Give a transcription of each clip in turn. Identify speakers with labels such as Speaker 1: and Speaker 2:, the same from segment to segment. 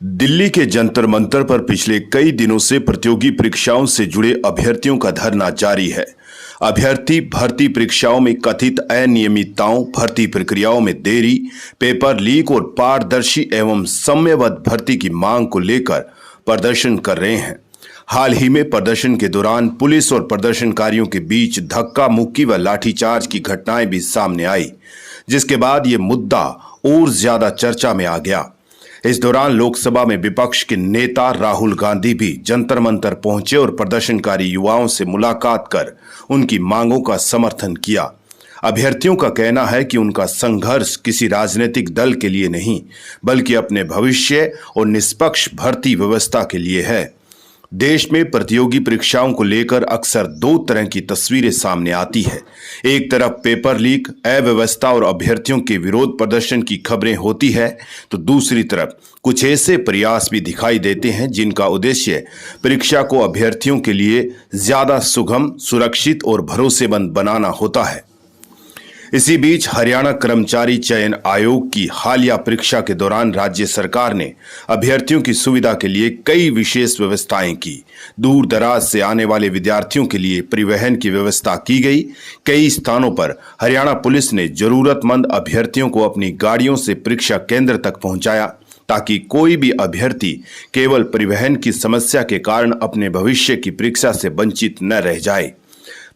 Speaker 1: दिल्ली के जंतर मंतर पर पिछले कई दिनों से प्रतियोगी परीक्षाओं से जुड़े अभ्यर्थियों का धरना जारी है। अभ्यर्थी भर्ती परीक्षाओं में कथित अनियमितताओं, भर्ती प्रक्रियाओं में देरी, पेपर लीक और पारदर्शी एवं समयबद्ध भर्ती की मांग को लेकर प्रदर्शन कर रहे हैं। हाल ही में प्रदर्शन के दौरान पुलिस और प्रदर्शनकारियों के बीच धक्का मुक्की व लाठीचार्ज की घटनाएं भी सामने आई, जिसके बाद ये मुद्दा और ज्यादा चर्चा में आ गया। इस दौरान लोकसभा में विपक्ष के नेता राहुल गांधी भी जंतर मंतर पहुंचे और प्रदर्शनकारी युवाओं से मुलाकात कर उनकी मांगों का समर्थन किया। अभ्यर्थियों का कहना है कि उनका संघर्ष किसी राजनीतिक दल के लिए नहीं, बल्कि अपने भविष्य और निष्पक्ष भर्ती व्यवस्था के लिए है। देश में प्रतियोगी परीक्षाओं को लेकर अक्सर दो तरह की तस्वीरें सामने आती है। एक तरफ पेपर लीक, अव्यवस्था और अभ्यर्थियों के विरोध प्रदर्शन की खबरें होती है, तो दूसरी तरफ कुछ ऐसे प्रयास भी दिखाई देते हैं जिनका उद्देश्य परीक्षा को अभ्यर्थियों के लिए ज्यादा सुगम, सुरक्षित और भरोसेमंद बनाना होता है। इसी बीच हरियाणा कर्मचारी चयन आयोग की हालिया परीक्षा के दौरान राज्य सरकार ने अभ्यर्थियों की सुविधा के लिए कई विशेष व्यवस्थाएं की। दूर दराज से आने वाले विद्यार्थियों के लिए परिवहन की व्यवस्था की गई। कई स्थानों पर हरियाणा पुलिस ने जरूरतमंद अभ्यर्थियों को अपनी गाड़ियों से परीक्षा केंद्र तक पहुंचाया, ताकि कोई भी अभ्यर्थी केवल परिवहन की समस्या के कारण अपने भविष्य की परीक्षा से वंचित न रह जाए।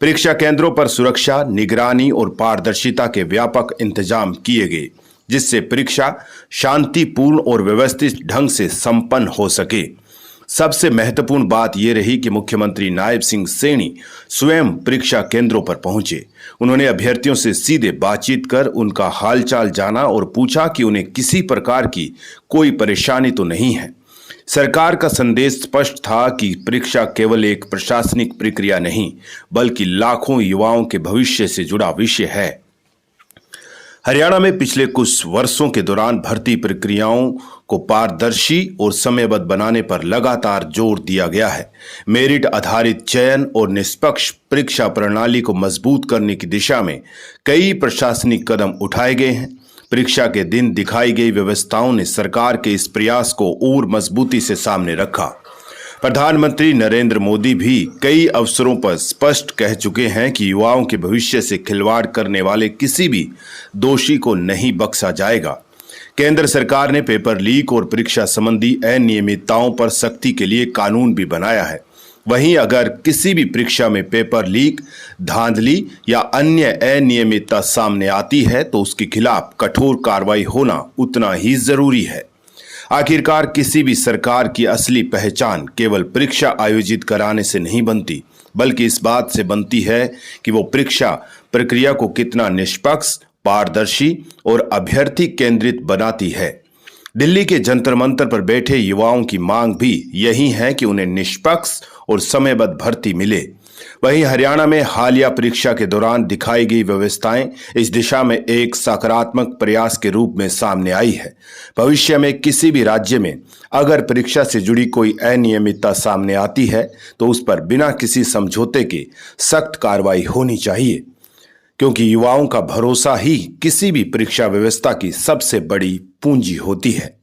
Speaker 1: परीक्षा केंद्रों पर सुरक्षा, निगरानी और पारदर्शिता के व्यापक इंतजाम किए गए, जिससे परीक्षा शांतिपूर्ण और व्यवस्थित ढंग से संपन्न हो सके। सबसे महत्वपूर्ण बात यह रही कि मुख्यमंत्री नायब सिंह सैनी स्वयं परीक्षा केंद्रों पर पहुंचे। उन्होंने अभ्यर्थियों से सीधे बातचीत कर उनका हालचाल जाना और पूछा कि उन्हें किसी प्रकार की कोई परेशानी तो नहीं है। सरकार का संदेश स्पष्ट था कि परीक्षा केवल एक प्रशासनिक प्रक्रिया नहीं, बल्कि लाखों युवाओं के भविष्य से जुड़ा विषय है। हरियाणा में पिछले कुछ वर्षों के दौरान भर्ती प्रक्रियाओं को पारदर्शी और समयबद्ध बनाने पर लगातार जोर दिया गया है। मेरिट आधारित चयन और निष्पक्ष परीक्षा प्रणाली को मजबूत करने की दिशा में कई प्रशासनिक कदम उठाए गए हैं। परीक्षा के दिन दिखाई गई व्यवस्थाओं ने सरकार के इस प्रयास को और मजबूती से सामने रखा। प्रधानमंत्री नरेंद्र मोदी भी कई अवसरों पर स्पष्ट कह चुके हैं कि युवाओं के भविष्य से खिलवाड़ करने वाले किसी भी दोषी को नहीं बख्शा जाएगा। केंद्र सरकार ने पेपर लीक और परीक्षा संबंधी अनियमितताओं पर सख्ती के लिए कानून भी बनाया है। वहीं अगर किसी भी परीक्षा में पेपर लीक, धांधली या अन्य अनियमितता सामने आती है तो उसके खिलाफ कठोर कार्रवाई होना उतना ही जरूरी है। आखिरकार किसी भी सरकार की असली पहचान केवल परीक्षा आयोजित कराने से नहीं बनती, बल्कि इस बात से बनती है कि वो परीक्षा प्रक्रिया को कितना निष्पक्ष, पारदर्शी और अभ्यर्थी केंद्रित बनाती है। दिल्ली के जंतर मंतर पर बैठे युवाओं की मांग भी यही है कि उन्हें निष्पक्ष और समयबद्ध भर्ती मिले। वहीं हरियाणा में हालिया परीक्षा के दौरान दिखाई गई व्यवस्थाएं इस दिशा में एक सकारात्मक प्रयास के रूप में सामने आई है। भविष्य में किसी भी राज्य में अगर परीक्षा से जुड़ी कोई अनियमितता सामने आती है तो उस पर बिना किसी समझौते के सख्त कार्रवाई होनी चाहिए, क्योंकि युवाओं का भरोसा ही किसी भी परीक्षा व्यवस्था की सबसे बड़ी पूंजी होती है।